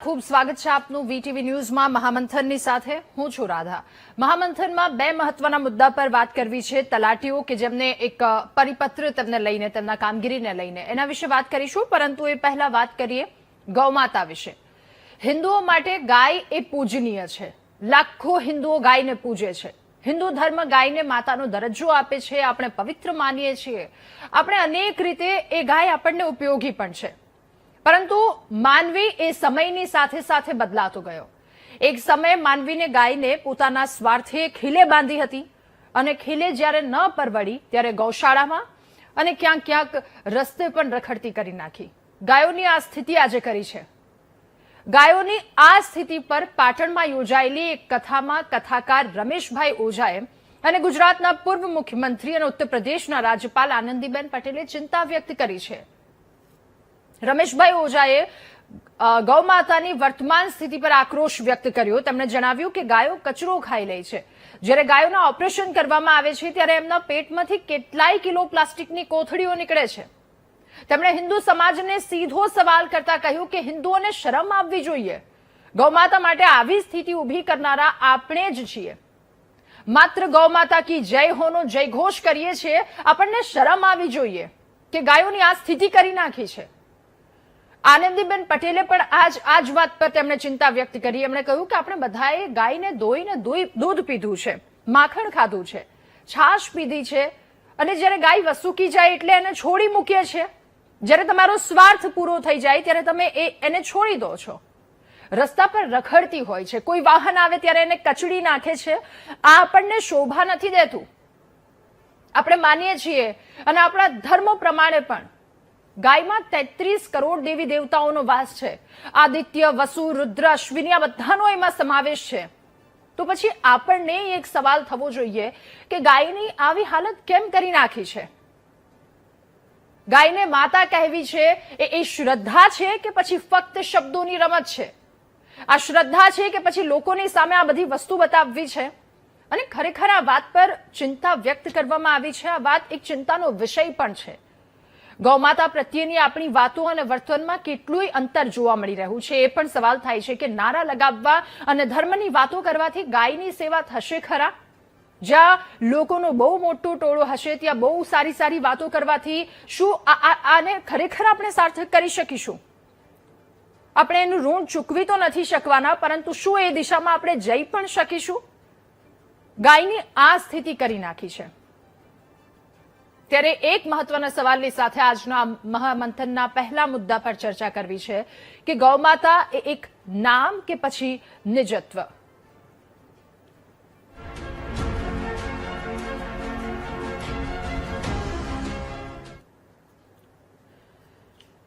ખૂબ સ્વાગત છે આપનું વીટીવી ન્યૂઝમાં મહામંથનની સાથે હું છું રાધા। મહામંથનમાં બે મહત્વના મુદ્દા પર વાત કરવી છે। તલાટીઓ કે જેમને એક પરિપત્ર તેમને લઈને તેમના કામગીરીને લઈને એના વિશે વાત કરીશું, પરંતુ એ પહેલા વાત કરીએ ગૌમાતા વિશે। હિન્દુઓ માટે ગાય એ પૂજનીય છે। લાખો હિન્દુઓ ગાયને પૂજે છે। હિન્દુ ધર્મ ગાયને માતાનો દરજ્જો આપે છે। આપણે પવિત્ર માનીએ છીએ। આપણે અનેક રીતે એ ગાય આપણને ઉપયોગી પણ છે, પરંતુ માનવી એ સમયની સાથે સાથે બદલાતો ગયો। એક સમયે માનવીને ગાયને પોતાના સ્વાર્થે ખીલે બાંધી હતી અને ખીલે જ્યારે ન પરવડી ત્યારે ગૌશાળામાં અને ક્યાંક ક્યાંક રસ્તે પણ રખડતી કરી નાખી। ગાયોની આ સ્થિતિ આજે કરી છે। ગાયોની આ સ્થિતિ પર પાટણમાં યોજાયેલી એક કથામાં કથાકાર રમેશભાઈ ઓઝાએ અને ગુજરાતના પૂર્વ મુખ્યમંત્રી અને ઉત્તર પ્રદેશના રાજ્યપાલ આનંદીબેન પટેલે ચિંતા વ્યક્ત કરી છે। રમેશભાઈ ઓઝાએ ગૌમાતાની વર્તમાન સ્થિતિ પર આક્રોશ વ્યક્ત કર્યો। તેમણે જણાવ્યું કે ગાયો કચરો ખાઈ લે છે। જ્યારે ગાયોના ઓપરેશન કરવામાં આવે છે ત્યારે એમના પેટમાંથી કેટલાય કિલો પ્લાસ્ટિકની કોથળીઓ નીકળે છે। તેમણે હિન્દુ સમાજને સીધો સવાલ કરતા કહ્યું કે હિન્દુઓને શરમ આવવી જોઈએ। ગૌમાતા માટે આવી સ્થિતિ ઊભી કરનારા આપણે જ છીએ। માત્ર ગૌમાતા કી જય હોનો જયઘોષ કરીએ છીએ। આપણને શરમ આવી જોઈએ કે ગાયોની આ સ્થિતિ કરી નાખી છે। આનંદીબેન પટેલે પણ આ જ વાત પર તેમણે ચિંતા વ્યક્ત કરી। એમણે કહ્યું કે આપણે બધાએ ગાયને દોઈને દૂધ પીધું છે, માખણ ખાધું છે, છાશ પીધી છે, અને જ્યારે ગાય વસુકી જાય એટલે એને છોડી મૂકીએ છીએ। જ્યારે તમારો સ્વાર્થ પૂરો થઈ જાય ત્યારે તમે એને છોડી દો છો। રસ્તા પર રખડતી હોય છે, કોઈ વાહન આવે ત્યારે એને કચડી નાખે છે। આ આપણને શોભા નથી દેતું। આપણે માનીએ છીએ અને આપણા ધર્મ પ્રમાણે પણ ગાયમાં 33 કરોડ દેવી દેવતાઓનો વાસ છે। આદિત્ય, વસુ, રુદ્ર, અશ્વિની આ બધાનો એમાં સમાવેશ છે। તો પછી આપણને એક સવાલ થવો જોઈએ કે ગાયની આવી હાલત કેમ કરી નાખી છે? ગાયને માતા કહેવી છે એ શ્રદ્ધા છે કે પછી ફક્ત શબ્દોની રમત છે? આ શ્રદ્ધા છે કે પછી લોકોની સામે આ બધી વસ્તુ બતાવવી છે? અને ખરેખર આ વાત પર ચિંતા વ્યક્ત કરવામાં આવી છે। આ વાત એક ચિંતાનો વિષય પણ છે। ગૌમાતા પ્રત્યેની આપણી વાતો અને વર્તનમાં કેટલુંય અંતર જોવા મળી રહ્યું છે। એ પણ સવાલ થાય છે કે નારા લગાવવા અને ધર્મની વાતો કરવાથી ગાયની સેવા થશે ખરા? જ્યાં લોકોનો બહુ મોટો ટોળો હશે ત્યાં બહુ સારી સારી વાતો કરવાથી શું આને ખરેખર આપણે સાર્થક કરી શકીશું? આપણે એનું ઋણ ચૂકવી તો નથી શકવાના, પરંતુ શું એ દિશામાં આપણે જઈ પણ શકીશું? ગાયની આ સ્થિતિ કરી નાખી છે। ત્યારે એક મહત્વના સવાલની સાથે આજના મહામંથનના પહેલા મુદ્દા પર ચર્ચા કરવી છે કે ગૌમાતા એ એક નામ કે પછી નિજત્વ?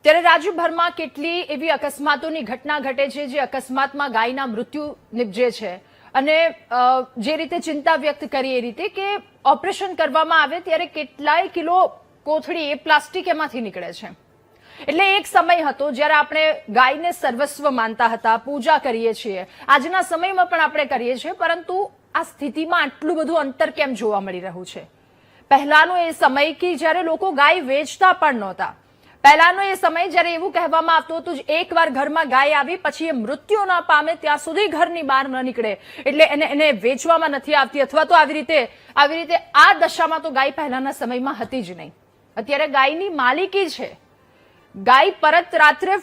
ત્યારે રાજ્યભરમાં કેટલી એવી અકસ્માતોની ઘટના ઘટે છે જે અકસ્માતમાં ગાયના મૃત્યુ નિપજે છે। અને જે રીતે ચિંતા વ્યક્ત કરી એ રીતે કે ઓપરેશન કરવામાં આવે ત્યારે કેટલાય કિલો કોથળી એ પ્લાસ્ટિક એમાંથી નીકળે છે। એટલે એક સમય હતો જ્યારે આપણે ગાયને સર્વસ્વ માનતા હતા, પૂજા કરીએ છીએ। આજના સમયમાં પણ આપણે કરીએ છીએ, પરંતુ આ સ્થિતિમાં આટલું બધું અંતર કેમ જોવા મળી રહ્યું છે? પહેલાનો એ સમય કે જ્યારે લોકો ગાય વેચતા પણ નહોતા। પહેલાનો એ સમય જ્યારે એવું કહેવામાં આવતું હતું એકવાર ઘરમાં ગાય આવી પછી એ મૃત્યુ ન પામે ત્યાં સુધી ઘરની બહાર ન નીકળે, એટલે એને વેચવામાં નથી આવતી, અથવા તો આવી રીતે આ દશામાં તો ગાય પહેલાના સમયમાં હતી જ નહીં। અત્યારે ગાયની માલિકી છે। ગાય પરત રાત્રે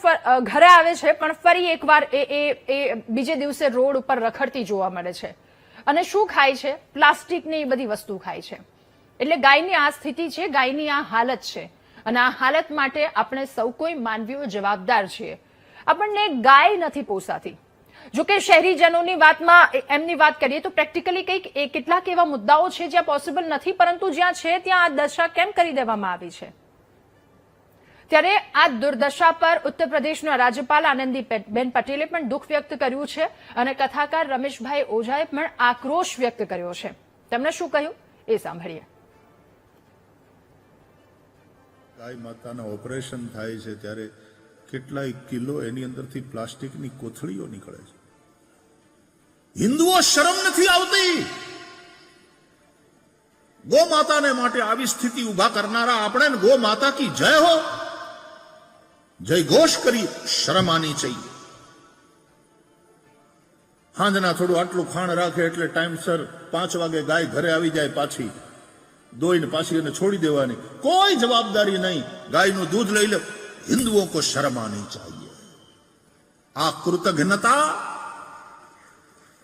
ઘરે આવે છે, પણ ફરી એકવાર એ બીજે દિવસે રોડ ઉપર રખડતી જોવા મળે છે। અને શું ખાય છે? પ્લાસ્ટિકની બધી વસ્તુ ખાય છે। એટલે ગાયની આ સ્થિતિ છે, ગાયની આ હાલત છે, અને આ હાલત માટે આપણે સૌ કોઈ માનવીઓ જવાબદાર છીએ। આપણને ગાય નથી પોસાતી। જો કે શહેરીજનોની વાતમાં એમની વાત કરીએ તો પ્રેક્ટિકલી કેટલાક એવા મુદ્દાઓ છે જ્યાં પોસિબલ નથી, પરંતુ જ્યાં છે ત્યાં આ દશા કેમ કરી દેવામાં આવી છે? ત્યારે આ દુર્દશા પર ઉત્તર પ્રદેશના રાજ્યપાલ આનંદીબેન પટેલે પણ દુઃખ વ્યક્ત કર્યું છે અને કથાકાર રમેશભાઈ ઓઝાએ પણ આક્રોશ વ્યક્ત કર્યો છે। તેમણે શું કહ્યું એ સાંભળીએ। ગાય માતાના ઓપરેશન થાય છે ત્યારે કેટલાય કિલો એની અંદરથી પ્લાસ્ટિકની કોથળીઓ નીકળે છે। હિન્દુઓ શરમ નથી આવતી? ગો માતાને માટે આવી સ્થિતિ ઉભા કરનારા આપણે ગો માતા કી જય હો જય ઘોષ કરી શરમ આની चाहिए। સાંજના થોડું આટલું ખાણ રાખે એટલે ટાઈમસર 5 વાગે ગાય ઘરે આવી જાય, પાછી દોઈને પાછી એને છોડી દેવાની, કોઈ જવાબદારી નહીં, ગાયનું દૂધ લઈ લે. હિન્દુઓ કો શર્મ આની ચાહીએ. આ કૃતજ્ઞતા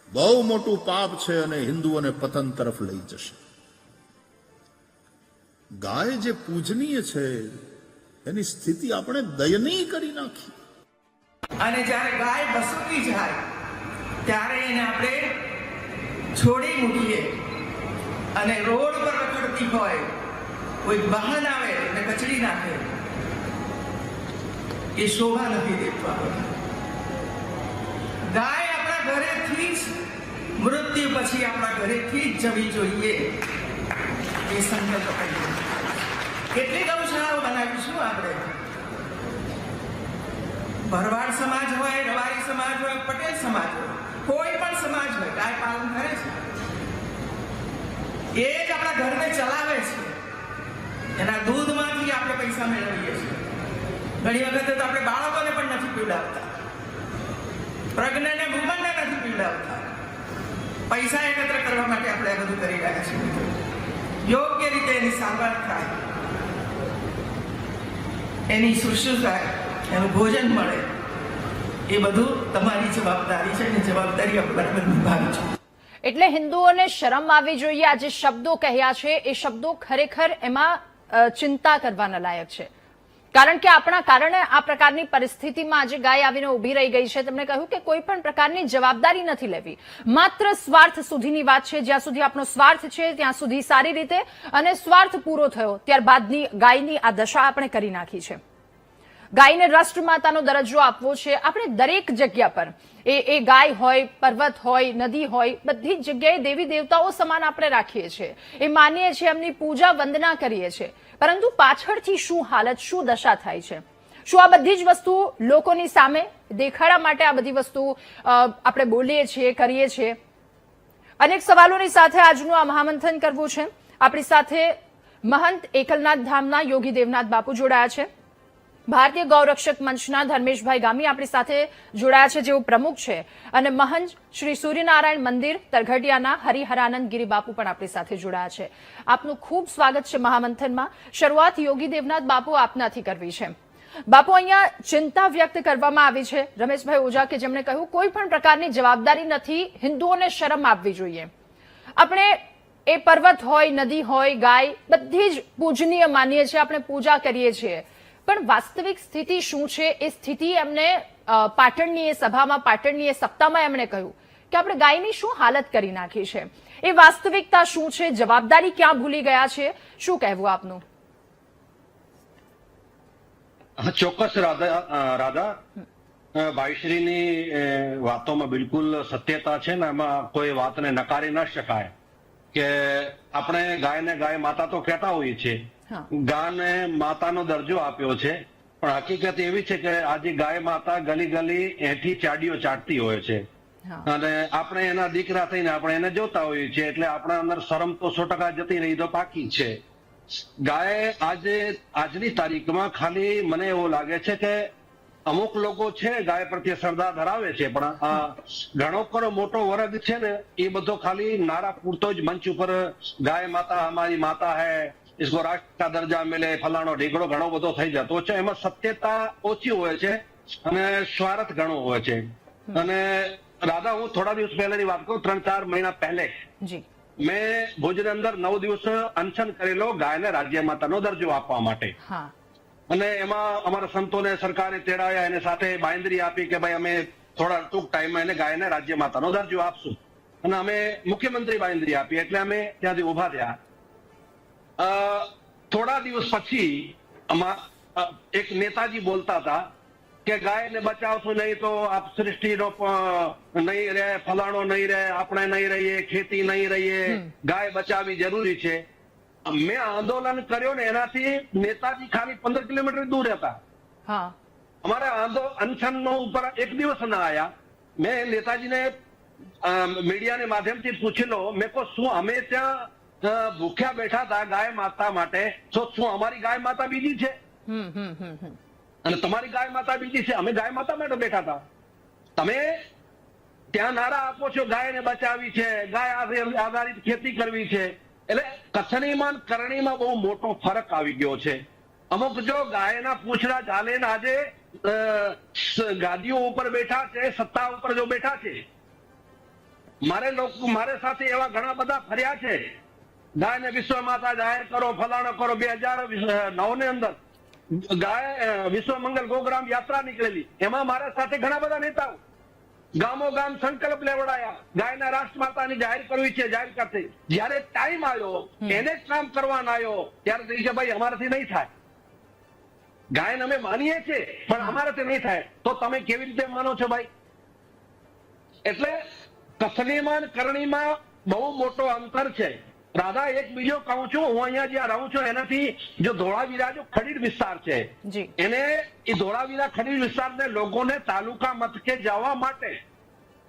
બહુ મોટું પાપ છે અને હિન્દુઓને પતન તરફ લઈ જશે. ગાય જે પૂજનીય છે એની સ્થિતિ આપણે દયનીય કરી નાખી. અને જ્યારે ગાય બસુકી જાય ત્યારે એને આપણે છોડી મૂકીએ અને રોડ પર રખડતી હોય, કોઈ વાહન આવે અને કચડી નાખે, એ શોભા નથી દેતું આપણને. ગાય આપણા ઘરેથી જ મૃત્યુ પછી આપણા ઘરેથી જ જવી જોઈએ, એ સંકલ્પ કરીએ. કેટલી ગૌશાળાઓ બનાવીશું આપણે? ભરવાડ સમાજ હોય, રવારી સમાજ હોય, પટેલ સમાજ હોય, કોઈ પણ સમાજ હોય, ગાય પાલન કરે છે. એ જ આપણા ઘરને ચલાવે છે. એના દૂધમાંથી આપણે પૈસા મેળવીએ છીએ. ઘણી વખતે તો આપણે બાળકોને પણ નથી પીવડાવતા, પ્રજ્ઞાને વુમનને નથી પીવડાવતા. પૈસા એકત્ર કરવા માટે આપણે આ બધું કરી રહ્યા છીએ. યોગ્ય રીતે એની સારવાર થાય, એની શુશ્રુષા, એનું ભોજન મળે, એ બધું તમારી જવાબદારી છે અને જવાબદારી આપણે બરાબર નિભાવી છે. એટલે હિન્દુઓને શરમ આવવી જોઈએ. આ જે શબ્દો કહ્યા છે એ શબ્દો ખરેખર એમાં ચિંતા કરવાના લાયક છે. કારણ કે આપણા કારણે આ પ્રકારની પરિસ્થિતિમાં આજે ગાય આવીને ઊભી રહી ગઈ છે. તેમણે કહ્યું કે કોઈ પણ પ્રકારની જવાબદારી નથી લેવી, માત્ર સ્વાર્થ સુધીની વાત છે. જ્યાં સુધી આપણો સ્વાર્થ છે ત્યાં સુધી સારી રીતે, અને સ્વાર્થ પૂરો થયો ત્યારબાદની ગાયની આ દશા આપણે કરી નાખી છે. ગાયને રાષ્ટ્રમાતાનો દરજ્જો આપવો છે. આપણે દરેક જગ્યા પર એ ગાય હોય, પર્વત હોય, નદી હોય, બધી જ જગ્યાએ દેવી દેવતાઓ સમાન આપણે રાખીએ છીએ, એ માનીએ છીએ, એમની પૂજા વંદના કરીએ છીએ. પરંતુ પાછળથી શું હાલત, શું દશા થાય છે? શું આ બધી જ વસ્તુ લોકોની સામે દેખાડા માટે આ બધી વસ્તુ આપણે બોલીએ છીએ, કરીએ છીએ? અનેક સવાલોની સાથે આજનું આ મહામંથન કરવું છે. આપણી સાથે મહંત એકલનાથ ધામના યોગી દેવનાથ બાપુ જોડાયા છે. ભારતીય ગૌરક્ષક મંચના ધર્મેશભાઈ ગામી આપણી સાથે જોડાયા છે, જેઓ પ્રમુખ છે. અને મહંત શ્રી સૂર્યનારાયણ મંદિર તરઘડિયાના હરિહરાનંદ ગિરી બાપુ પણ આપણી સાથે જોડાયા છે. આપનું ખૂબ સ્વાગત છે મહામંથનમાં. શરૂઆત યોગી દેવનાથ બાપુ આપનાથી કરવી છે. બાપુ, અહીંયા ચિંતા વ્યક્ત કરવામાં આવી છે રમેશભાઈ ઓઝા, કે જેમણે કહ્યું કોઈ પણ પ્રકારની જવાબદારી નથી, હિન્દુઓને શરમ આપવી જોઈએ. આપણે એ પર્વત હોય, નદી હોય, ગાય બધી જ પૂજનીય માનીએ છીએ, આપણે પૂજા કરીએ છીએ. પણ વાસ્તવિક સ્થિતિ શું છે? એ સ્થિતિ એમને પાટણની એ સભામાં, પાટણની એ સપ્તાહમાં એમણે કહ્યું કે આપણે ગાયની શું હાલત કરી નાખી છે. એ વાસ્તવિકતા શું છે? જવાબદારી ક્યાં ભૂલી ગયા છે? શું કહેવું આપનું? ચોક્કસ રાધા, ભાઈશ્રીની વાતોમાં બિલકુલ સત્યતા છે ને એમાં કોઈ વાતને નકારી ન શકાય કે આપણે ગાયને ગાય માતા તો કહેતા હોઈએ છીએ, ગાયને માતાનો દરજ્જો આપ્યો છે, પણ હકીકત એવી છે કે આજે ગાય માતા ગલી ગલી એથી ચાડીઓ ચાટતી હોય છે. અને આપણે એના દીકરા થઈને આપણે એને જોતા હોઈએ છીએ, એટલે આપણા અંદર શરમ તો 100% જતી રહી તો પાકી છે. ગાય આજની તારીખમાં ખાલી મને એવું લાગે છે કે અમુક લોકો છે ગાય પ્રત્યે શ્રદ્ધા ધરાવે છે, પણ ઘણો ખરો મોટો વર્ગ છે ને એ બધો ખાલી નારા પૂરતો જ મંચ ઉપર ગાય માતા હમારી માતા હૈ, इसको राष्ट्र का दर्जा मिले, फलाणो ढीकड़ो घणो બધો થઈ જતો છે. એમાં સત્યતા ઓછી હોય છે અને સ્વાર્થ ઘણો હોય છે. અને રાધા, હું થોડા દિવસ પહેલાની વાત કરું, 3-4 મહિના પહેલે મેં ભુજની અંદર 9 દિવસ અનશન કરેલો ગાયને રાજ્ય માતાનો દરજ્જો આપવા માટે. અને એમાં અમારા સંતોને સરકારે તેડાવ્યા, એને સાથે બાંયધરી આપી કે ભાઈ અમે થોડા ટૂંક ટાઈમમાં એને ગાયને રાજ્ય માતાનો દરજ્જો આપશું. અને અમે મુખ્યમંત્રી બાંયધરી આપી એટલે અમે ત્યાંથી ઉભા થયા. થોડા દિવસ પછી એક નેતાજી બોલતા હતા કે ગાયને બચાવશું નહીં તો આપ સૃષ્ટિનો નહીં રહે, ફલાણો નહીં રહે, આપણે નહીં રહીએ, ખેતી નહીં રહીએ, ગાય બચાવવી જરૂરી છે. મેં આંદોલન કર્યો ને એનાથી નેતાજી ખાલી 15 કિલોમીટર દૂર હતા. અમારા અનશન નો ઉપર એક દિવસ ના આયા. મેં નેતાજીને મીડિયાને માધ્યમથી પૂછી લો, મેં કહો શું અમે ત્યાં ભૂખ્યા બેઠા હતા ગાય માતા માટે, તો શું અમારી ગાય માતા બીજી છે અને તમારી ગાય માતા બીજી છે? અમે ગાય માતા માટે બેઠા હતા. ત્યાં નારા આપો છો ગાયને બચાવી છે, ગાય આધારિત ખેતી કરવી છે. એટલે કથનીમાં કરણીમાં બહુ મોટો ફરક આવી ગયો છે. અમુક જો ગાયના પૂંછડા ચાલે ને આજે ગાદીઓ ઉપર બેઠા છે, સત્તા ઉપર જો બેઠા છે, મારે સાથે એવા ઘણા બધા ફર્યા છે. ગાયને વિશ્વ માતા જાહેર કરો, ફલાણો કરો. 2009 ની અંદર ગાય વિશ્વ મંગલ ગોગ્રામ યાત્રા નીકળેલી, એમાં મારા સાથે ઘણા બધા નેતાઓ ગામો ગામ સંકલ્પ લેવડાયા, ગાયના રાષ્ટ્રમાતાની જાહેર કરવી છે, જાહેર કરશે. જયારે ટાઈમ આવ્યો, એને જ કામ કરવાનો આવ્યો, ત્યારે થઈ કે ભાઈ અમારાથી નહીં થાય. ગાયને અમે માનીએ છીએ પણ અમારાથી નહીં થાય. તો તમે કેવી રીતે માનો છો ભાઈ? એટલે કથનીમાં કરણીમાં બહુ મોટો અંતર છે. રાધા, એક બીજો કહું છું, હું અહીંયા જ્યાં રહું છું એનાથી જો ધોળાવીરા જો ખડીર વિસ્તાર છે, એને એ ધોળાવીરા ખડીર વિસ્તારને લોકોને તાલુકા મથકે જવા માટે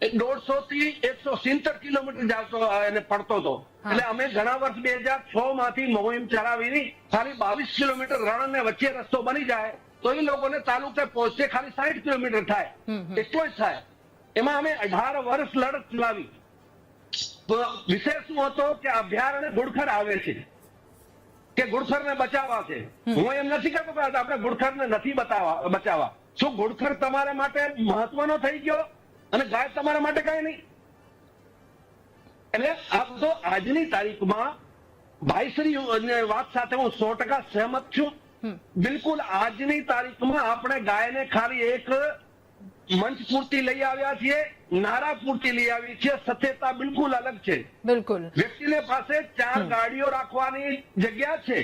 150 થી 170 કિલોમીટર જાવતો એને પડતો હતો. એટલે અમે ઘણા વર્ષ 2006 માંથી મોહિમ ચલાવી, ખાલી 22 કિલોમીટર રણ ને વચ્ચે રસ્તો બની જાય તો એ લોકોને તાલુકે પહોંચે ખાલી 60 કિલોમીટર થાય, એટલો જ થાય. એમાં અમે 18 વર્ષ લડત ચલાવી. તો વિષય શું હતો કે અભયારણ્ય ઘુડખર આવે છે કે ઘુડખરને બચાવવા છે. હું એમ નથી કહેતો કે આપણે ઘુડખરને નથી બચાવવા. શું ઘુડખર તમારા માટે મહત્વનો થઈ ગયો અને ગાય તમારા માટે કઈ નહીં? એટલે આ તો આજની તારીખમાં ભાઈશ્રી વાત સાથે હું 100% સહેમત છું. બિલકુલ આજની તારીખમાં આપણે ગાયને ખાલી એક મંચ પૂરતી લઈ આવ્યા છીએ, નારા પૂરતી લઈ આવી છે. સત્યતા બિલકુલ અલગ છે. બિલકુલ વ્યક્તિને પાસે 4 ગાડીઓ રાખવાની જગ્યા છે,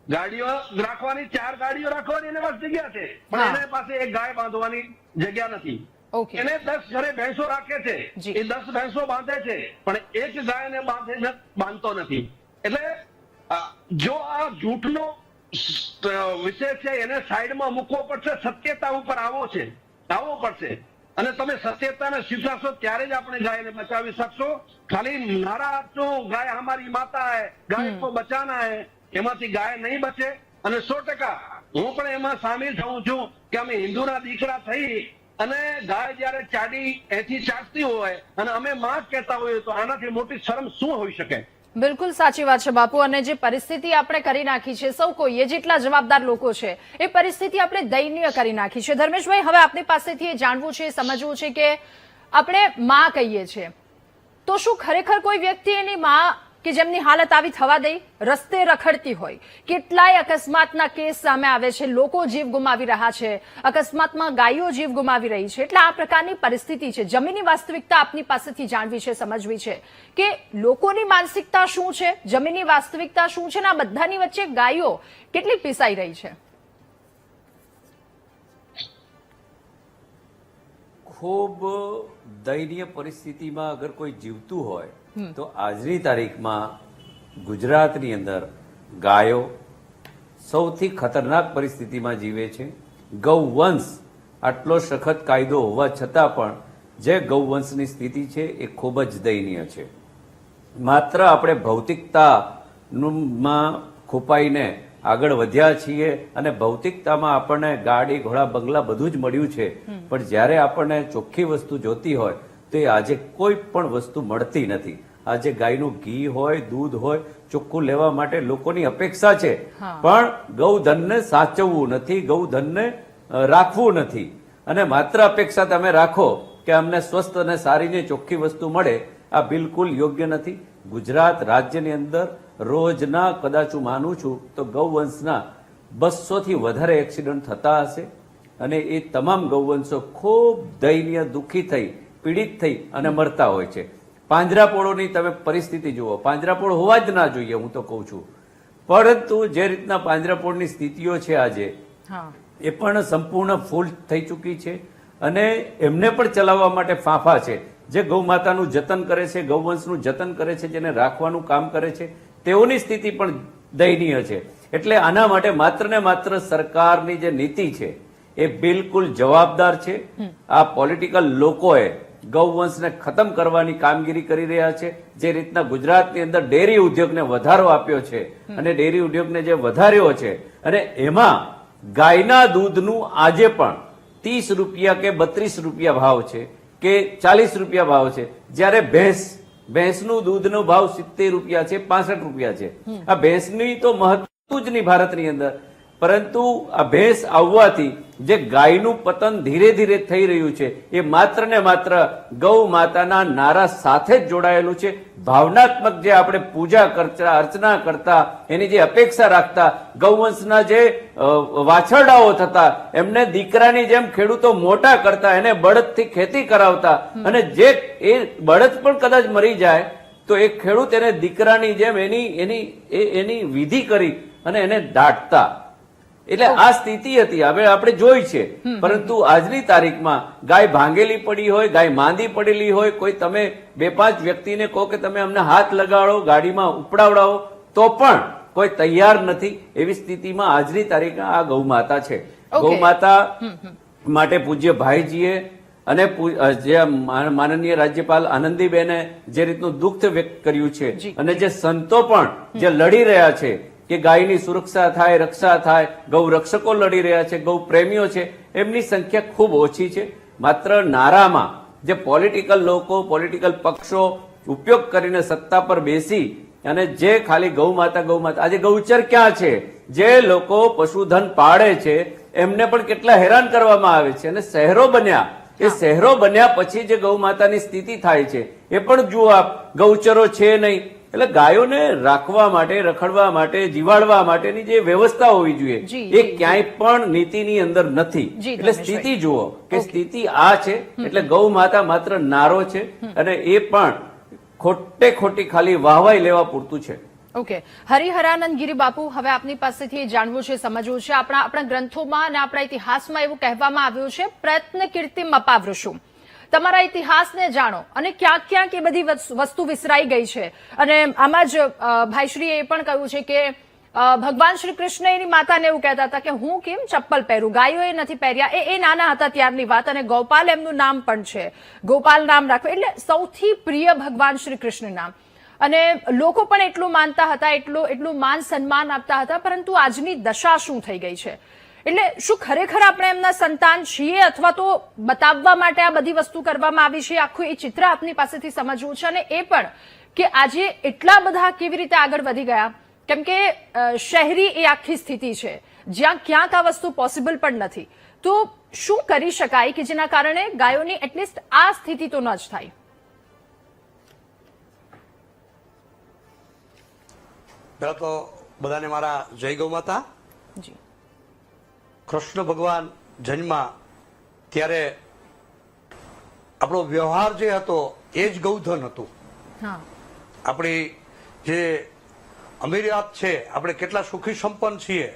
ગાડીઓ રાખવાની 4 ગાડીઓ રાખવાની એને પાસે જગ્યા છે, પણ એને પાસે એક ગાય બાંધવાની જગ્યા નથી. એને 10 ઘરે ભેંસો રાખે છે, એ 10 ભેંસો બાંધે છે, પણ એક ગાયને બાંધતો નથી. એટલે જો આ જૂઠનો વિષય છે એને સાઈડમાં મૂકવો પડશે, સત્યતા ઉપર આવવો પડશે. અને તમે સત્યતાને સ્વીકારશો ત્યારે જ આપણે ગાયને બચાવી શકશો. ખાલી નારા આપશો ગાય હમારી માતા હૈ, ગાય કો બચાના હૈ, એમાંથી ગાય નહીં બચે. અને 100% હું પણ એમાં સામેલ થઉં છું કે અમે હિન્દુના દીકરા થઈ અને ગાય જયારે એથી ચાટતી હોય અને અમે માં કહેતા હોઈએ તો આનાથી મોટી શરમ શું હોઈ શકે? બિલકુલ સાચી વાત છે બાપુ. અને જે પરિસ્થિતિ આપણે કરી નાખી છે, સૌ કોઈએ જેટલા જવાબદાર લોકો છે એ પરિસ્થિતિ આપણે દયનીય કરી નાખી છે. ધર્મેશભાઈ, હવે આપની પાસેથી એ જાણવું છે, સમજવું છે કે આપણે માં કહીએ છીએ તો શું ખરેખર કોઈ વ્યક્તિ એની માં કે જેમની હાલત આવી થવા દે, રસ્તે રખડતી હોય? કેટલાય અકસ્માતના કેસ સામે આવે છે, લોકો જીવ ગુમાવી રહ્યા છે, અકસ્માતમાં ગાયો જીવ ગુમાવી રહી છે. એટલે આ પ્રકારની પરિસ્થિતિ છે. જમીનની વાસ્તવિકતા આપની પાસેથી જાણવી છે, સમજવી છે કે લોકોની માનસિકતા શું છે, જમીનની વાસ્તવિકતા શું છે, અને આ બધાની વચ્ચે ગાયો કેટલી પીસાઈ રહી છે. ખૂબ દયનીય પરિસ્થિતિમાં અગર કોઈ જીવતું હોય તો આજની તારીખમાં ગુજરાતની અંદર ગાયો સૌથી ખતરનાક પરિસ્થિતિમાં જીવે છે. ગૌવંશ આટલો સખત કાયદો હોવા છતાં પણ જે ગૌવંશની સ્થિતિ છે એ ખૂબ જ દયનીય છે. માત્ર આપણે ભૌતિકતામાં ખૂપાઈને આગળ વધ્યા છીએ અને ભૌતિકતામાં આપણને ગાડી, ઘોડા, બંગલા બધું જ મળ્યું છે, પણ જ્યારે આપણને ચોખ્ખી વસ્તુ જોતી હોય તો એ આજે કોઈ પણ વસ્તુ મળતી નથી. આજે ગાયનું ઘી હોય, દૂધ હોય, ચોખ્ખું લેવા માટે લોકોની અપેક્ષા છે, પણ ગૌધનને સાચવવું નથી, ગૌધનને રાખવું નથી. અને માત્ર અપેક્ષા તમે રાખો કે અમને સ્વસ્થ અને સારી ને ચોખ્ખી વસ્તુ મળે, આ બિલકુલ યોગ્ય નથી. ગુજરાત રાજ્યની અંદર રોજના કદાચ હું માનું છું તો ગૌવંશના 200 થી વધારે એક્સિડન્ટ થતા હશે અને એ તમામ ગૌવંશો ખૂબ દયનીય, દુઃખી થઈ, પીડિત થઈ અને મરતા હોય છે. પાંજરાપોળોની તમે પરિસ્થિતિ જુઓ. પાંજરાપોળ હોવા જ ના જોઈએ હું તો કહું છું, પરંતુ જે રીતના પાંજરાપોળની સ્થિતિઓ છે આજે એ પણ સંપૂર્ણ ફૂલ થઈ ચૂકી છે અને એમને પણ ચલાવવા માટે ફાંફા છે. જે ગૌ માતાનું જતન કરે છે, ગૌવંશનું જતન કરે છે, જેને રાખવાનું કામ કરે છે, તેઓની સ્થિતિ પણ દયનીય છે. એટલે આના માટે માત્ર ને માત્ર સરકારની જે નીતિ છે એ બિલકુલ જવાબદાર છે. આ પોલિટિકલ લોકોએ ગૌવંશને ખતમ કરવાની કામગીરી કરી રહ્યા છે. જે રીતના ગુજરાતની અંદર ડેરી ઉદ્યોગને વધારો આપ્યો છે અને ડેરી ઉદ્યોગને જે વધાર્યો છે અને એમાં ગાયના દૂધનું આજે પણ 30 રૂપિયા કે 32 રૂપિયા ભાવ છે. કે 40 રૂપિયા ભાવ છે, જ્યારે ભેંસનું દૂધનો ભાવ 70 રૂપિયા છે, 65 રૂપિયા છે. આ ભેંસની તો મહત્વ જ નહીં ભારતની અંદર, પરંતુ આ ભેંસ આવવાથી જે ગાયનું પતન ધીરે ધીરે થઈ રહ્યું છે એ માત્ર ને માત્ર ગૌ માતાના નારા સાથે જ જોડાયેલું છે. ભાવનાત્મક જે આપણે પૂજા કરતા, અર્ચના કરતા, એની જે અપેક્ષા રાખતા, ગૌવંશના જે વાછરડાઓ થતા, એમને દીકરાની જેમ ખેડૂતો મોટા કરતા, એને બળદથી ખેતી કરાવતા, અને જે એ બળદ પણ કદાચ મરી જાય તો એ ખેડૂત એને દીકરાની જેમ એની વિધિ કરી અને એને દાટતા. એટલે આ સ્થિતિ હતી. હવે આપણે જોઈ છે, પરંતુ આજની તારીખમાં ગાય ભાંગેલી પડી હોય, ગાય માંદી પડેલી હોય, કોઈ તમે 2-5 વ્યક્તિને કહો કે તમે અમને હાથ લગાડો, ગાડીમાં ઉપડાવડાવો, તો પણ કોઈ તૈયાર નથી. એવી સ્થિતિમાં આજની તારીખમાં આ ગૌ માતા છે. ગૌ માતા માટે પૂજ્ય ભાઈજીએ અને જે માનનીય રાજ્યપાલ આનંદીબેને જે રીતનું દુઃખ વ્યક્ત કર્યું છે, અને જે સંતો પણ જે લડી રહ્યા છે કે ગાયની સુરક્ષા થાય, રક્ષા થાય, ગૌ રક્ષકો લડી રહ્યા છે, ગૌ પ્રેમીઓ છે, એમની સંખ્યા ખૂબ ઓછી છે. માત્ર નારામાં જે પોલિટિકલ લોકો, પોલિટિકલ પક્ષો ઉપયોગ કરીને સત્તા પર બેસી અને જે ખાલી ગૌ માતા, આજે ગૌચર ક્યાં છે? જે લોકો પશુધન પાળે છે એમને પણ કેટલા હેરાન કરવામાં આવે છે. અને શહેરો બન્યા, એ શહેરો બન્યા પછી જે ગૌ માતાની સ્થિતિ થાય છે એ પણ જુઓ આપ, ગૌચરો છે નહીં. એટલે ગાયોને રાખવા માટે, રખડવા માટે, જીવાડવા માટેની જે વ્યવસ્થા હોવી જોઈએ એ ક્યાંય પણ નીતિની અંદર નથી. એટલે સ્થિતિ જુઓ કે સ્થિતિ આ છે. એટલે ગૌ માતા માત્ર નારો છે, અને એ પણ ખોટી ખાલી વાહવાઈ લેવા પૂરતું છે. ઓકે, હરિહરાનંદ ગિરી બાપુ, હવે આપની પાસેથી જાણવું છે, સમજવું છે. આપણા ગ્રંથોમાં અને આપણા ઇતિહાસમાં એવું કહેવામાં આવ્યું છે, પ્રયત્ન કીર્તિમ અપાવૃશું. તમારા ઇતિહાસને જાણો, અને ક્યાંક ક્યાંક એ બધી વસ્તુ વિસરાઈ ગઈ છે. અને આમાં જ ભાઈશ્રીએ એ પણ કહ્યું છે કે ભગવાન શ્રી કૃષ્ણ એની માતાને એવું કહેતા હતા કે હું કેમ ચપ્પલ પહેરું, ગાયોએ નથી પહેર્યા. એ નાના હતા ત્યારની વાત. અને ગોપાલ એમનું નામ પણ છે, ગોપાલ નામ રાખવું એટલે સૌથી પ્રિય ભગવાન શ્રી કૃષ્ણ નામ. અને લોકો પણ એટલું માનતા હતા, એટલું માન સન્માન આપતા હતા. પરંતુ આજની દશા શું થઈ ગઈ છે? એટલે શું ખરેખર આપણે એમના સંતાન છીએ, અથવા તો બતાવવા માટે આ બધી વસ્તુ કરવામાં આવી છે? આખું એ ચિત્ર આપની પાસેથી સમજવું છે. અને એ પણ કે આજે એટલા બધા કેવી રીતે આગળ વધી ગયા, કેમ કે શહેરી એ આખી સ્થિતિ છે જ્યાં ક્યાંક આ વસ્તુ પોસિબલ પણ નથી. તો શું કરી શકાય કે જેના કારણે ગાયોની એટલીસ્ટ આ સ્થિતિ તો ન જ થાય? પહેલા તો બધાને મારા જય ગૌ માતા. જી. કૃષ્ણ ભગવાન જન્મા ત્યારે આપણો વ્યવહાર જે હતો એ જ ગૌધન હતું. આપણી જે અમીરિયાત છે, આપણે કેટલા સુખી સંપન્ન છીએ,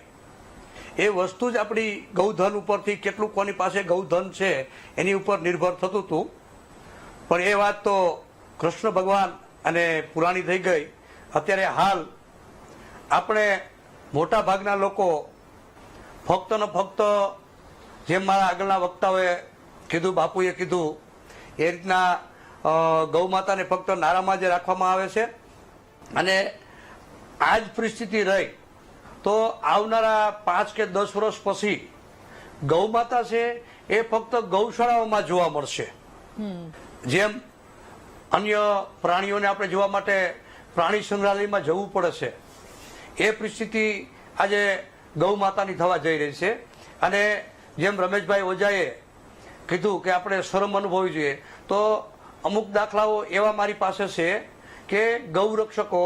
એ વસ્તુ જ આપણી ગૌધન ઉપરથી, કેટલું કોની પાસે ગૌધન છે એની ઉપર નિર્ભર થતું હતું. પણ એ વાત તો કૃષ્ણ ભગવાન અને પુરાણી થઈ ગઈ. અત્યારે હાલ આપણે મોટા ભાગના લોકો ફક્ત ને ફક્ત જેમ મારા આગળના વક્તાઓએ કીધું, બાપુએ કીધું એ રીતના ગૌ માતાને ફક્ત નારામાં જ રાખવામાં આવે છે. અને આ જ પરિસ્થિતિ રહી તો આવનારા 5 કે 10 વર્ષ પછી ગૌ માતા છે એ ફક્ત ગૌશાળાઓમાં જોવા મળશે. જેમ અન્ય પ્રાણીઓને આપણે જોવા માટે પ્રાણી સંગ્રહાલયમાં જવું પડે છે, એ પરિસ્થિતિ આજે ગૌ માતાની થવા જઈ રહી છે. અને જેમ રમેશભાઈ ઓઝાએ કીધું કે આપણે શરમ અનુભવવી જોઈએ, તો અમુક દાખલાઓ એવા મારી પાસે છે કે ગૌ રક્ષકો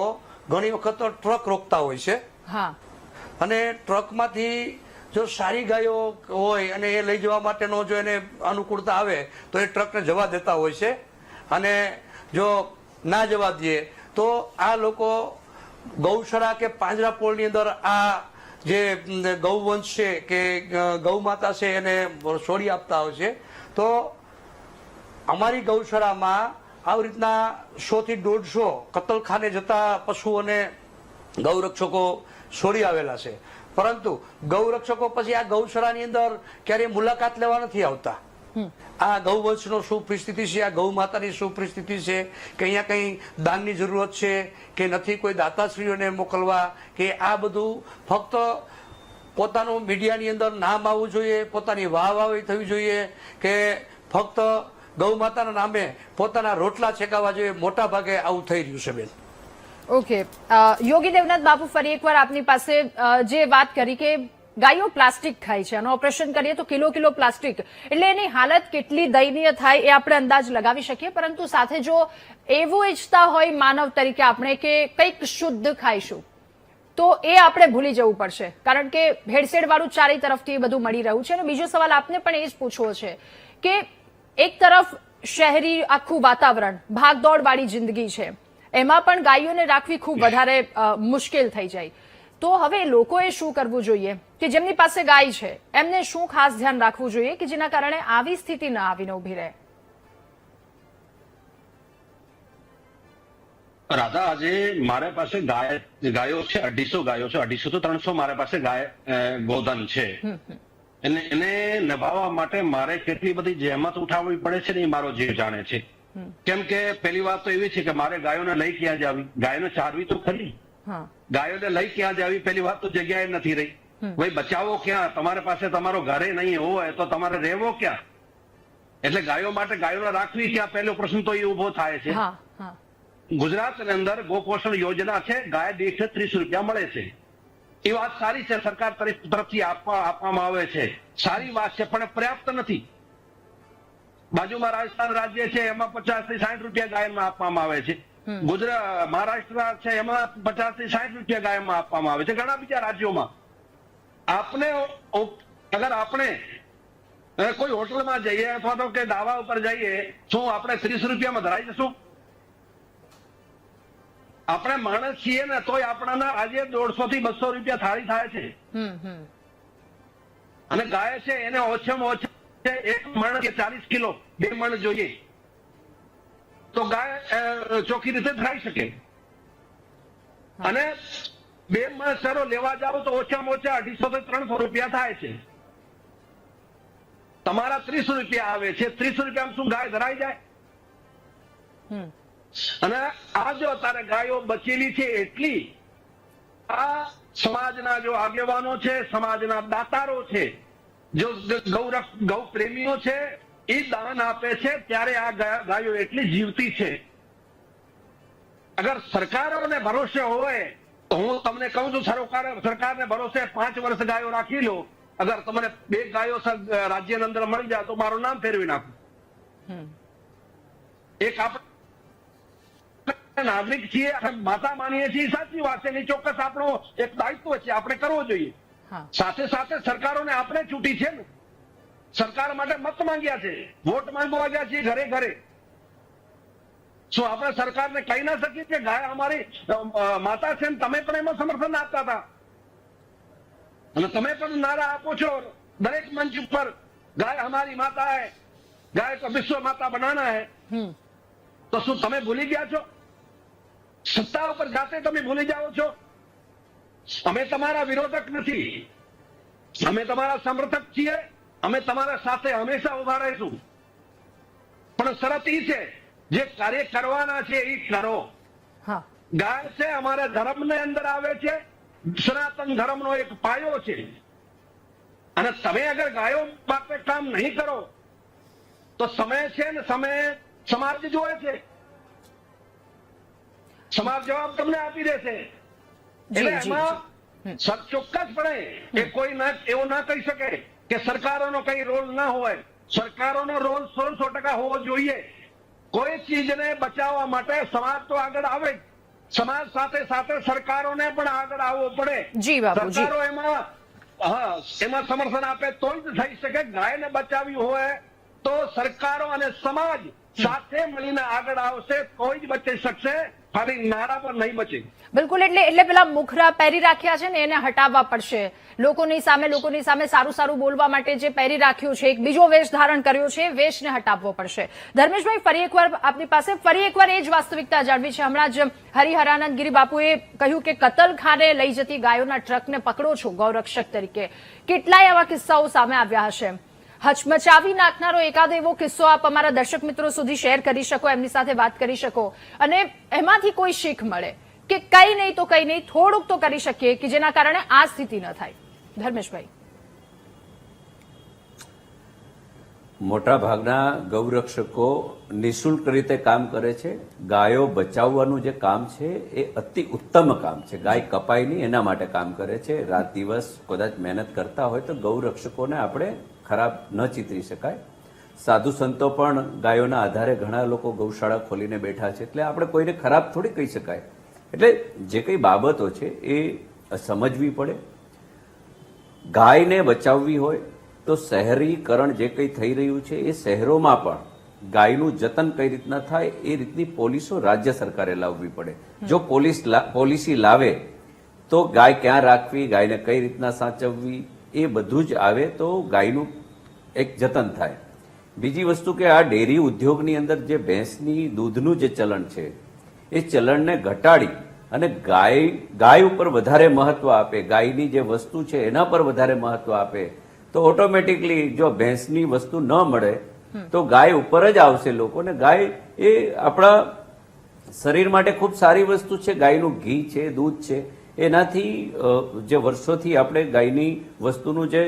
ઘણી વખત ટ્રક રોકતા હોય છે, અને ટ્રકમાંથી જો સારી ગાયો હોય અને એ લઈ જવા માટેનો જો એને અનુકૂળતા આવે તો એ ટ્રકને જવા દેતા હોય છે. અને જો ના જવા દે તો આ લોકો ગૌશાળા કે પાંજરાપોળની અંદર આ જે ગૌવંશ છે કે ગૌ માતા છે એને છોડી આપતા હોય છે. તો અમારી ગૌશાળામાં આવી રીતના 100 થી 150 કતલખાને જતા પશુઓને ગૌરક્ષકો છોડી આવેલા છે. પરંતુ ગૌરક્ષકો પછી આ ગૌશાળાની અંદર ક્યારેય મુલાકાત લેવા નથી આવતા. આ ગૌવંશનો શું પરિસ્થિતિ છે, આ ગૌ માતાની શું પરિસ્થિતિ છે, કે અહીંયા કઈ દાનની જરૂરત છે કે નથી, કોઈ દાતાશ્રીઓને મોકલવા, કે આ બધું ફક્ત પોતાનું મીડિયાની અંદર નામ આવવું જોઈએ, પોતાની વાહવાહી થવી જોઈએ, કે ફક્ત ગૌ માતાના નામે પોતાના રોટલા છેકાવા જોઈએ. મોટા ભાગે આવું થઈ રહ્યું છે બેન. ઓકે, યોગી દેવનાથ બાપુ, ફરી એકવાર આપની પાસે જે વાત કરી કે ગાયો પ્લાસ્ટિક ખાય છે અને ઓપરેશન કરીએ તો કિલો પ્લાસ્ટિક, એટલે એની હાલત કેટલી દયનીય થાય એ આપણે અંદાજ લગાવી શકીએ. પરંતુ સાથે જો એવું ઈચ્છતા હોય માનવ તરીકે આપણે કે કંઈક શુદ્ધ ખાઈશું, તો એ આપણે ભૂલી જવું પડશે, કારણ કે ભેળસેળ વાળું ચારે તરફથી બધું મળી રહ્યું છે. અને બીજો સવાલ આપને પણ એ જ પૂછવો છે કે એક તરફ શહેરી આખું વાતાવરણ, ભાગદોડ વાળી જિંદગી છે, એમાં પણ ગાયોને રાખવી ખૂબ વધારે મુશ્કેલ થઈ જાય. તો હવે લોકોએ શું કરવું જોઈએ કે જેમની પાસે ગાય છે એમને શું ખાસ ધ્યાન રાખવું જોઈએ કે જેના કારણે આવી સ્થિતિ ન આવીને ઉભી રહે? રાધા, આજે મારે પાસે ગાયો છે, 250 ગાયો છે, 250 તો 300 મારે પાસે ગોધન છે. એને નિભાવવા માટે મારે કેટલી બધી જહેમત ઉઠાવવી પડે છે ને એ મારો જીવ જાણે છે. કેમ કે પહેલી વાત તો એવી છે કે મારે ગાયોને લઈ ક્યાં જાવી, ગાયોને ચારવી તો ખરી, ગાયોને લઈ ક્યાં જાવી, પહેલી વાત તો જગ્યાએ નથી રહી. ભાઈ બચાવો ક્યાં? તમારી પાસે તમારો ઘરે નહીં હોય તો તમારે રહેવો ક્યાં? એટલે ગાયો માટે ગાયોને રાખવી ક્યાં, પહેલો પ્રશ્ન તો એ ઉભો થાય છે. ગુજરાતની અંદર ગોપોષણ યોજના છે, ગાય દીઠ 30 રૂપિયા મળે છે. એ વાત સારી છે, સરકાર તરફથી આપવામાં આવે છે, સારી વાત છે, પણ પર્યાપ્ત નથી. બાજુમાં રાજસ્થાન રાજ્ય છે, એમાં 50 થી 60 રૂપિયા ગાયમાં આપવામાં આવે છે. મહારાષ્ટ્ર છે, એમાં 50 થી 60 રૂપિયા ગાયમાં આપવામાં આવે છે. ઘણા બીજા રાજ્યોમાં અગર આપણે કોઈ હોટલમાં જઈએ અથવા તો કે ધાબા ઉપર જઈએ, શું આપણે 30 રૂપિયામાં ધરાઈ જશું? આપણે માણસ છીએ ને, તોય આપણાના આજે 150 થી 200 રૂપિયા થાળી થાય છે. અને ગાય છે એને ઓછામાં ઓછા એક મણ કે 40 કિલો 2 મણ જોઈએ તો ગાય ચોખ્ખી રીતે થઈ શકે. અને 2 મણ સરો લેવા જાવ તો ઓછામાં ઓછા 250 થી 300 રૂપિયા થાય છે. તમારા 30 રૂપિયા આવે છે, 30 રૂપિયામાં શું ગાય ધરાઈ જાય? અને આ જો અત્યારે ગાયો બચેલી છે એટલી આ સમાજના જો આગેવાનો છે, સમાજના દાતારો છે, જો ગૌ પ્રેમીઓ છે, એ દાન આપે છે ત્યારે આ ગાયો એટલી જીવતી છે. અગર સરકારોને ભરોસે હોય તો હું તમને કહું છું, સરકારને ભરોસે 5 વર્ષ ગાયો રાખી લો. અગર તમને 2 ગાયો રાજ્યની અંદર મળી જાય તો મારું નામ ફેરવી નાખું. એક આપણે નાગરિક છીએ, માતા માનીએ છીએ, સાચી વાત છે, એની ચોક્કસ આપણો એક દાયિત્વ છે, આપણે કરવો જોઈએ. સાથે સાથે સરકારોને આપણે છૂટી છે ને, સરકાર માટે મત માંગ્યા છે, વોટ માંગવા ગયા છીએ ઘરે ઘરે. શું આપણે સરકારને કહી ના શકીએ કે ગાય અમારી માતા છે ને તમે પણ એમાં સમર્થન આપતા હતા અને તમે પણ નારા આપો છો દરેક મંચ ઉપર, ગાય હમારી માતા હૈ, ગાય કો વિશ્વ માતા બનાના હૈ. તો શું તમે ભૂલી ગયા છો? સત્તા ઉપર જાતે તમે ભૂલી જાઓ છો? અમે તમારા વિરોધક નથી, અમે તમારા સમર્થક છીએ, અમે તમારા સાથે હંમેશા ઉભા રહીશું. પણ શરત એ છે, જે કાર્ય કરવાના છે એ કરો. ગાય છે અમારા ધર્મને અંદર આવે છે, સનાતન ધર્મનો એક પાયો છે. અને તમે અગર ગાયો માટે કામ નહીં કરો તો સમય છે ને, સમય સમાજ જોવે છે, સમાજ જવાબ તમને આપી દેશે. એટલે એમાં ચોક્કસપણે એ કોઈ એવું ના કહી શકે કે સરકારોનો કઈ રોલ ના હોય. સરકારોનો રોલ 100% હોવો જોઈએ. કોઈ ચીજને બચાવવા માટે સમાજ તો આગળ આવે, સમાજ સાથે સાથે સરકારોને પણ આગળ આવવો પડે. સરકારો એમાં સમર્થન આપે તો જ થઈ શકે. ગાયને બચાવવી હોય તો સરકારો અને સમાજ સાથે મળીને આગળ આવશે તો જ બચી શકશે, ખાલી નારા પર નહીં બચે. બિલકુલ, એટલે પેલા મુખરા પહેરી રાખ્યા છે ને એને હટાવવા પડશે. લોકોની સામે સારું બોલવા માટે જે પહેરી રાખ્યું છે, એક બીજો વેશ ધારણ કર્યો છે, એ વેશને હટાવવો પડશે. ધર્મેશભાઈ, ફરી એકવાર આપની પાસે એ જ વાસ્તવિકતા જાણવી છે. હમણાં જ હરિહરાનંદ ગિરી બાપુએ કહ્યું કે કતલખાને લઈ જતી ગાયોના ટ્રકને પકડો છો ગૌરક્ષક તરીકે. કેટલાય આવા કિસ્સાઓ સામે આવ્યા હશે. હચમચાવી નાખનારો એકાદ એવો કિસ્સો આપ અમારા દર્શક મિત્રો સુધી શેર કરી શકો, એમની સાથે વાત કરી શકો અને એમાંથી કોઈ શીખ મળે કે કઈ નહીં તો કઈ નહીં, થોડુંક તો કરી શકીએ કે જેના કારણે આ સ્થિતિ ન થાય. ધર્મેશભાઈ. મોટા ભાગના ગૌરક્ષકો નિઃશુલ્ક રીતે કામ કરે છે. ગાયો બચાવવાનું જે કામ છે એ અતિ ઉત્તમ કામ છે. ગાય કપાય નહીં એના માટે કામ કરે છે. રાત દિવસ કદાચ મહેનત કરતા હોય તો ગૌરક્ષકોને આપણે ખરાબ ન ચિતરી શકાય. સાધુ સંતો પણ ગાયોના આધારે ઘણા લોકો ગૌશાળા ખોલીને બેઠા છે, એટલે આપણે કોઈને ખરાબ થોડી કહી શકાય. એટલે જે કઈ બાબતો છે એ સમજવી પડે. ગાયને બચાવવી હોય તો શહેરીકરણ જે કંઈ થઈ રહ્યું છે એ શહેરોમાં પણ ગાયનું જતન કઈ રીતના થાય એ રીતની પોલિસો રાજ્ય સરકારે લાવવી પડે. જો પોલિસી લાવે તો ગાય ક્યાં રાખવી, ગાયને કઈ રીતના સાચવવી એ બધું જ આવે તો ગાયનું એક જતન થાય. બીજી વસ્તુ કે આ ડેરી ઉદ્યોગની અંદર જે ભેંસની દૂધનું જે ચલણ છે એ ચલણને ઘટાડી અને ગાય ઉપર વધારે મહત્વ આપે, ગાયની જે વસ્તુ છે એના પર વધારે મહત્વ આપે તો ઓટોમેટિકલી જો ભેંસની વસ્તુ ન મળે તો ગાય ઉપર જ આવશે લોકો. ને ગાય એ આપણા શરીર માટે ખૂબ સારી વસ્તુ છે. ગાયનું ઘી છે, દૂધ છે, એનાથી જે વર્ષોથી આપણે ગાયની વસ્તુનું જે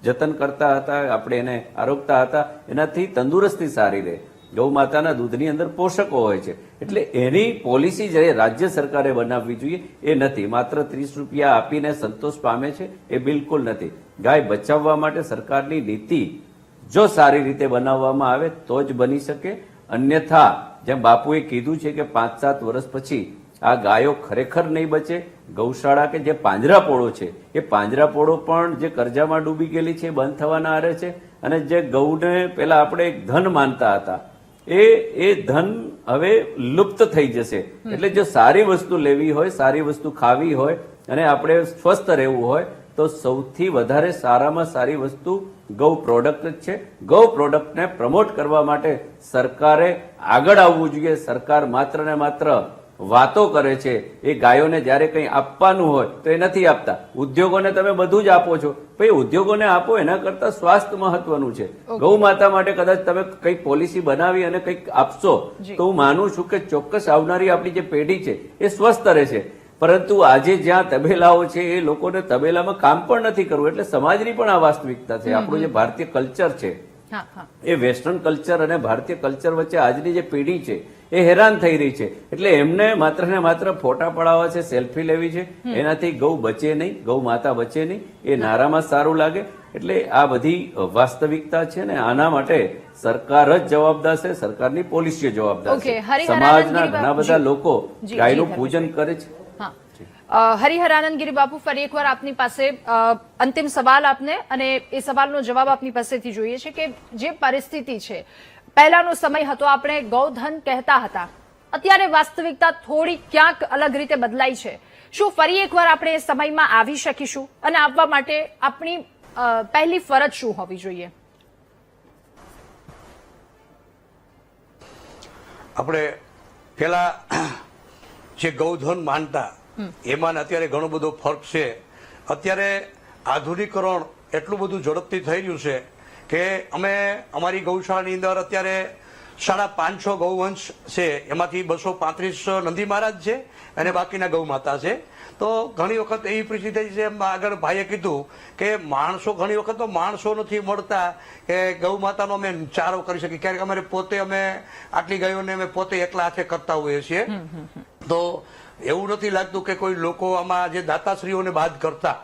જતન કરતા હતા, આપણે એને આરોગતા હતા, એનાથી તંદુરસ્તી સારી રહે. ગૌ માતાના દૂધની અંદર પોષકો હોય છે, એટલે એની પોલિસી જે રાજ્ય સરકારે બનાવવી જોઈએ એ નથી. માત્ર 30 રૂપિયા આપીને સંતોષ પામે છે એ બિલકુલ નથી. ગાય બચાવવા માટે સરકારની નીતિ જો સારી રીતે બનાવવામાં આવે તો જ બની શકે. અન્યથા જેમ બાપુએ કીધું છે કે 5-7 વર્ષ પછી આ ગાયો ખરેખર નહીં બચે. ગૌશાળા કે જે પાંજરાપોળો છે એ પાંજરાપોળો પણ જે કરજામાં ડૂબી ગયેલી છે એ બંધ થવાના આરે છે. અને જે ગૌને પેલા આપણે એક ધન માનતા હતા એ ધન હવે લુપ્ત થઈ જશે. એટલે જો સારી વસ્તુ લેવી હોય, સારી વસ્તુ ખાવી હોય અને આપણે સ્વસ્થ રહેવું હોય તો સૌથી વધારે સારામાં સારી વસ્તુ ગૌ પ્રોડક્ટ જ છે. ગૌ પ્રોડક્ટને પ્રમોટ કરવા માટે સરકારે આગળ આવવું જોઈએ. સરકાર માત્ર ને માત્ર વાતો કરે છે. એ ગાયોને જયારે કંઈ આપવાનું હોય તો એ નથી આપતા. ઉદ્યોગોને તમે બધું જ આપો છો, ભાઈ ઉદ્યોગોને આપો, એના કરતા સ્વાસ્થ્ય મહત્વનું છે. ગૌ માતા માટે કદાચ તમે કઈ પોલિસી બનાવી અને કંઈક આપશો તો હું માનું છું કે ચોક્કસ આવનારી આપણી જે પેઢી છે એ સ્વસ્થ રહેશે. પરંતુ આજે જ્યાં તબેલાઓ છે એ લોકોને તબેલામાં કામ પણ નથી કરવું. એટલે સમાજની પણ આ વાસ્તવિકતા છે. આપણું જે ભારતીય કલ્ચર છે એ વેસ્ટર્ન કલ્ચર અને ભારતીય કલ્ચર વચ્ચે આજની જે પેઢી છે એ હેરાન થઈ રહી છે. એટલે એમને માત્ર ને માત્ર ફોટા પડાવવા છે, સેલ્ફી લેવી છે, એનાથી ગૌ બચે નહીં, ગૌ માતા બચે નહીં. એ નારામાં સારું લાગે. એટલે આ બધી વાસ્તવિકતા છે ને આના માટે સરકાર જ જવાબદાર છે, સરકારની પોલિસીઓ જવાબદાર છે. સમાજના ઘણા બધા લોકો ગાયનું પૂજન કરે છે. હરિહરાનંદ ગિરી બાપુ, ફરી એકવાર આપની પાસે અંતિમ સવાલ આપને, અને એ સવાલનો જવાબ આપની પાસેથી જોઈએ છે કે જે પરિસ્થિતિ છે, પહેલાનો સમય હતો આપણે ગૌધન કહેતા હતા, અત્યારે વાસ્તવિકતા થોડી ક્યાંક અલગ રીતે બદલાઈ છે. શું ફરી એકવાર આપણે એ સમયમાં આવી શકીશું? અને આવવા માટે આપણી પહેલી ફરજ શું હોવી જોઈએ? આપણે પેલા જે ગૌધન માનતા એમાં અત્યારે ઘણો બધો ફરક છે. અત્યારે આધુનિકરણ એટલું બધું ઝડપથી થઈ રહ્યું છે કે અમે અમારી ગૌશાળાની અંદર અત્યારે 550 ગૌવંશ છે. એમાંથી 235 નંદી મહારાજ છે અને બાકીના ગૌ માતા છે. તો ઘણી વખત એવી પરિસ્થિતિ છે, આગળ ભાઈએ કીધું કે માણસો ઘણી વખત તો માણસો નથી મળતા કે ગૌ માતાનો અમે ચારો કરી શકીએ. ક્યારેક અમારે પોતે અમે આટલી ગાયોને અમે પોતે એકલા હાથે કરતા હોઈએ છીએ. તો એવું નથી લાગતું કે કોઈ લોકો આમાં જે દાતાશ્રીઓને બાદ કરતા,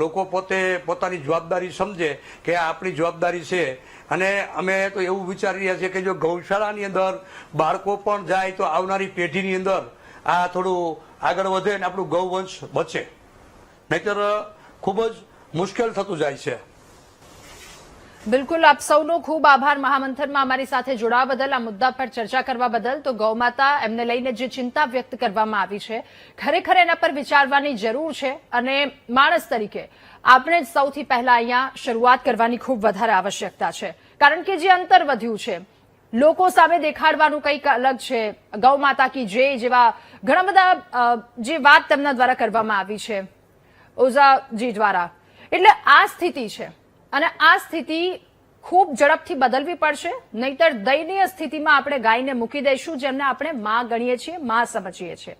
લોકો પોતે પોતાની જવાબદારી સમજે કે આ આપણી જવાબદારી છે. અને અમે તો એવું વિચારી રહ્યા છીએ કે જો ગૌશાળાની અંદર બાળકો પણ જાય તો આવનારી પેઢીની અંદર આ થોડું આગળ વધે અને આપણું ગૌવંશ બચે. નહીતર ખૂબ જ મુશ્કેલ થતું જાય છે. બિલકુલ, આપ સૌનો ખૂબ આભાર મહામંથનમાં અમારી સાથે જોડાવા બદલ, આ મુદ્દા પર ચર્ચા કરવા બદલ. તો ગૌમાતા એમને લઈને જે ચિંતા વ્યક્ત કરવામાં આવી છે, ખરેખર એના પર વિચારવાની જરૂર છે. અને માણસ તરીકે આપણે જ સૌથી પહેલા અહીંયા શરૂઆત કરવાની ખૂબ વધારે આવશ્યકતા છે. કારણ કે જે અંતર વધ્યું છે, લોકો સામે દેખાડવાનું કંઈક અલગ છે. ગૌ માતા કી જય જેવા ઘણા બધા જે વાત તેમના દ્વારા કરવામાં આવી છે ઓઝાજી દ્વારા. એટલે આ સ્થિતિ છે અને આ સ્થિતિ ખૂબ ઝડપથી બદલવી પડશે. નહીતર દયનીય સ્થિતિમાં આપણે ગાયને મૂકી દઈશું, જેમને આપણે માં ગણીએ છીએ, માં સમજીએ છીએ.